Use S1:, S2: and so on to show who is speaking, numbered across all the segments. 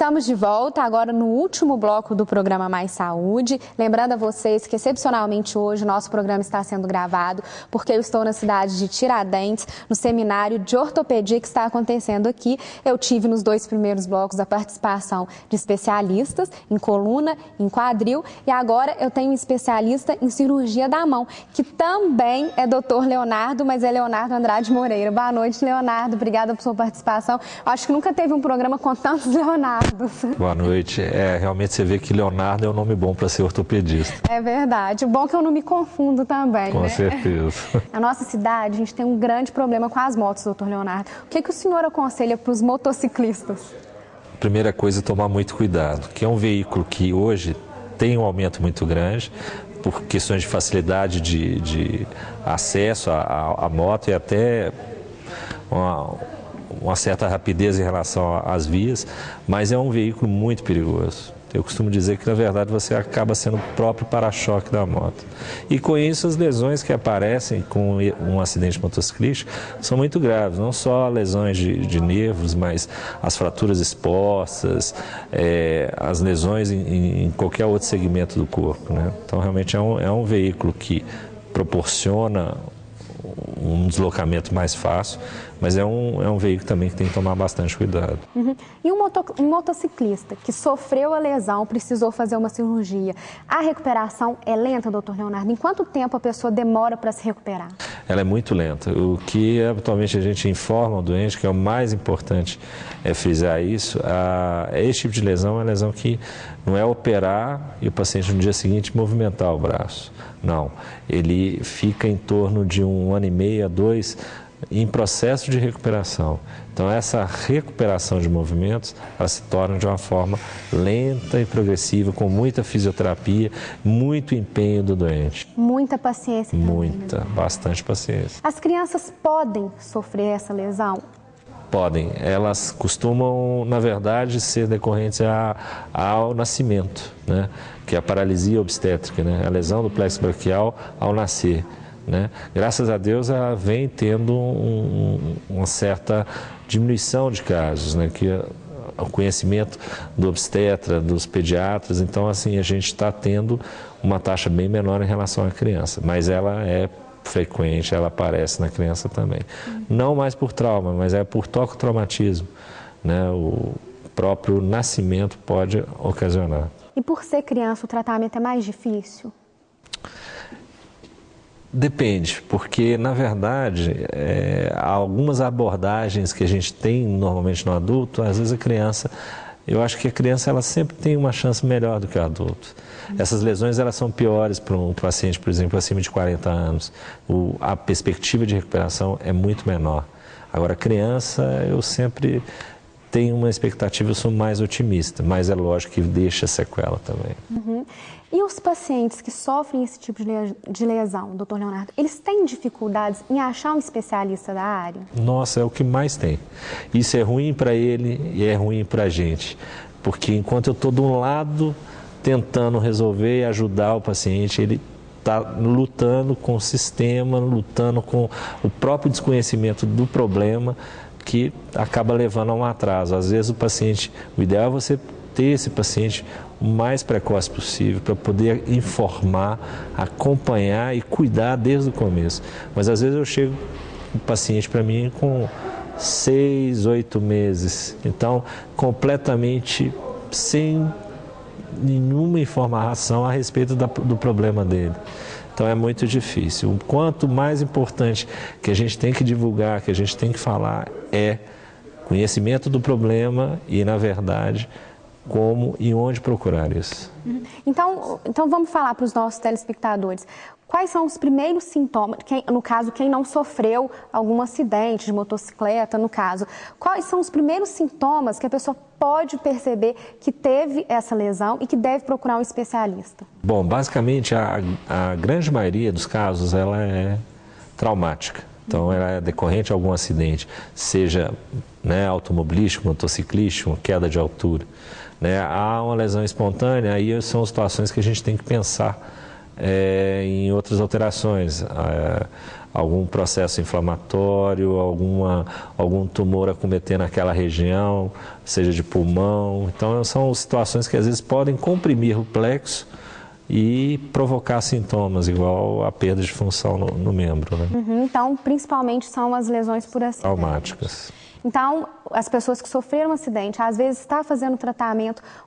S1: Estamos de volta agora no último bloco do programa Mais Saúde. Lembrando a vocês que, excepcionalmente hoje, o nosso programa está sendo gravado porque eu estou na cidade de Tiradentes, no seminário de ortopedia que está acontecendo aqui. Eu tive nos 2 primeiros blocos a participação de especialistas em coluna, em quadril, e agora eu tenho um especialista em cirurgia da mão, que também é Dr. Leonardo, mas é Leonardo Andrade Moreira. Boa noite, Leonardo. Obrigada por sua participação. Acho que nunca teve um programa com tantos Leonardos.
S2: Boa noite. Realmente você vê que Leonardo é um nome bom para ser ortopedista.
S1: É verdade. O bom é que eu não me confundo também,
S2: Com
S1: né?
S2: certeza.
S1: Na nossa cidade, a gente tem um grande problema com as motos, doutor Leonardo. O que o senhor aconselha para os motociclistas?
S2: Primeira coisa, tomar muito cuidado, que é um veículo que hoje tem um aumento muito grande, por questões de facilidade de acesso à moto e até uma certa rapidez em relação às vias, mas é um veículo muito perigoso. Eu costumo dizer que, na verdade, você acaba sendo o próprio para-choque da moto. E com isso, as lesões que aparecem com um acidente motociclístico são muito graves. Não só lesões de nervos, mas as fraturas expostas, as lesões em qualquer outro segmento do corpo, né? Então, realmente, é um veículo que proporciona um deslocamento mais fácil, mas é um veículo também que tem que tomar bastante cuidado.
S1: Uhum. E um motociclista que sofreu a lesão, precisou fazer uma cirurgia, a recuperação é lenta, doutor Leonardo? Em quanto tempo a pessoa demora para se recuperar?
S2: Ela é muito lenta. O que habitualmente a gente informa ao doente, que é o mais importante frisar isso, esse tipo de lesão é uma lesão que não é operar e o paciente no dia seguinte movimentar o braço. Não, ele fica em torno de 1 ano e meio a 2 em processo de recuperação. Então, essa recuperação de movimentos, ela se torna de uma forma lenta e progressiva, com muita fisioterapia, muito empenho do doente.
S1: Muita paciência.
S2: Muita, bastante paciência.
S1: As crianças podem sofrer essa lesão?
S2: Podem. Elas costumam, na verdade, ser decorrentes ao nascimento, né? Que é a paralisia obstétrica, né? A lesão do plexo braquial ao nascer, né? Graças a Deus, ela vem tendo uma certa diminuição de casos, né? Que o conhecimento do obstetra, dos pediatras, então, assim, a gente está tendo uma taxa bem menor em relação à criança, mas ela é frequente, ela aparece na criança também. Não mais por trauma, mas é por tocotraumatismo, né? O próprio nascimento pode ocasionar.
S1: E por ser criança, o tratamento é mais difícil?
S2: Depende, porque, na verdade, há algumas abordagens que a gente tem normalmente no adulto, às vezes a criança, eu acho que a criança ela sempre tem uma chance melhor do que o adulto. Essas lesões elas são piores para um paciente, por exemplo, acima de 40 anos. A perspectiva de recuperação é muito menor. Agora, criança, eu sempre tenho uma expectativa, eu sou mais otimista, mas é lógico que deixa sequela também.
S1: Uhum. E os pacientes que sofrem esse tipo de lesão, doutor Leonardo, eles têm dificuldades em achar um especialista da área?
S2: Nossa, é o que mais tem. Isso é ruim para ele e é ruim para a gente, porque enquanto eu estou de um lado tentando resolver e ajudar o paciente, ele está lutando com o sistema, lutando com o próprio desconhecimento do problema, que acaba levando a um atraso. Às vezes o ideal é você ter esse paciente o mais precoce possível para poder informar, acompanhar e cuidar desde o começo. Mas às vezes eu chego o paciente para mim com 6, 8 meses, então completamente sem nenhuma informação a respeito do problema dele. Então é muito difícil. O quanto mais importante que a gente tem que divulgar, que a gente tem que falar é conhecimento do problema e, na verdade, como e onde procurar isso.
S1: Então vamos falar para os nossos telespectadores. Quais são os primeiros sintomas, no caso, quem não sofreu algum acidente de motocicleta, no caso, quais são os primeiros sintomas que a pessoa pode perceber que teve essa lesão e que deve procurar um especialista?
S2: Bom, basicamente, a grande maioria dos casos, ela é traumática. Então, ela é decorrente de algum acidente, seja, né, automobilístico, motociclístico, queda de altura. Né? Há uma lesão espontânea, aí são situações que a gente tem que pensar em outras alterações. algum processo inflamatório, algum tumor acometer naquela região, seja de pulmão. Então, são situações que às vezes podem comprimir o plexo e provocar sintomas, igual a perda de função no membro. Né?
S1: Então, principalmente são as lesões por acidente.
S2: Traumáticas.
S1: Então, as pessoas que sofreram um acidente, às vezes está fazendo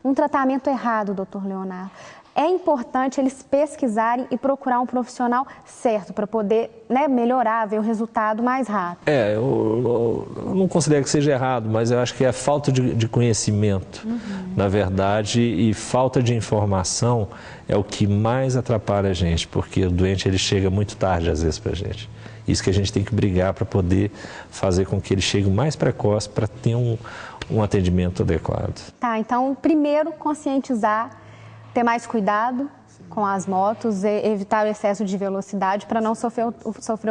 S1: um tratamento errado, doutor Leonardo. É importante eles pesquisarem e procurar um profissional certo para poder, né, melhorar, ver o resultado mais rápido.
S2: Eu não considero que seja errado, mas eu acho que é falta de conhecimento, na verdade, e falta de informação é o que mais atrapalha a gente, porque o doente ele chega muito tarde, às vezes, para a gente. Isso que a gente tem que brigar para poder fazer com que ele chegue mais precoce para ter um atendimento adequado.
S1: Tá, então, primeiro, conscientizar, ter mais cuidado com as motos, evitar o excesso de velocidade para não sofrer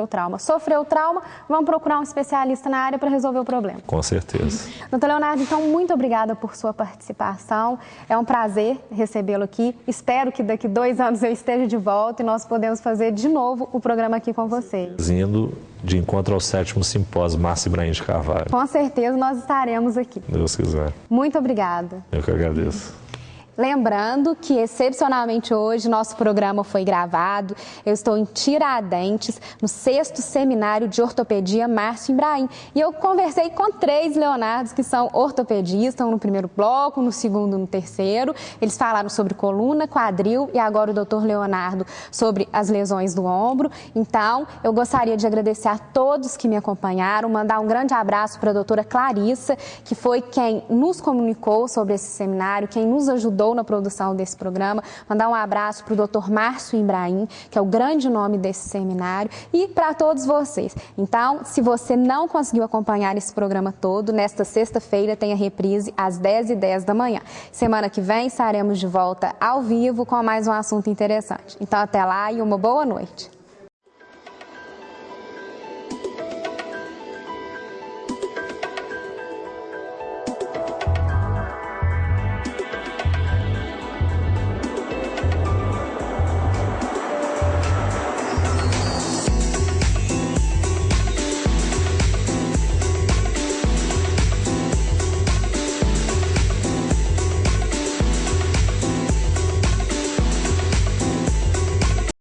S1: o trauma. Sofreu o trauma, vamos procurar um especialista na área para resolver o problema.
S2: Com certeza.
S1: Doutor Leonardo, então, muito obrigada por sua participação. É um prazer recebê-lo aqui. Espero que daqui 2 anos eu esteja de volta e nós podemos fazer de novo o programa aqui com vocês.
S2: Indo de encontro ao 7º Simpósio Márcio Ibrahim de Carvalho.
S1: Com certeza nós estaremos aqui.
S2: Deus quiser.
S1: Muito obrigada.
S2: Eu que agradeço.
S1: Lembrando que, excepcionalmente hoje, nosso programa foi gravado. Eu estou em Tiradentes, no 6º Seminário de Ortopedia Márcio Ibrahim. E eu conversei com 3 Leonardos que são ortopedistas, estão no primeiro bloco, no segundo, no terceiro. Eles falaram sobre coluna, quadril e agora o doutor Leonardo sobre as lesões do ombro. Então, eu gostaria de agradecer a todos que me acompanharam, mandar um grande abraço para a doutora Clarissa, que foi quem nos comunicou sobre esse seminário, quem nos ajudou na produção desse programa, mandar um abraço para o Dr. Márcio Ibrahim, que é o grande nome desse seminário, e para todos vocês. Então, se você não conseguiu acompanhar esse programa todo, nesta sexta-feira tem a reprise às 10h10 da manhã. Semana que vem estaremos de volta ao vivo com mais um assunto interessante. Então, até lá e uma boa noite.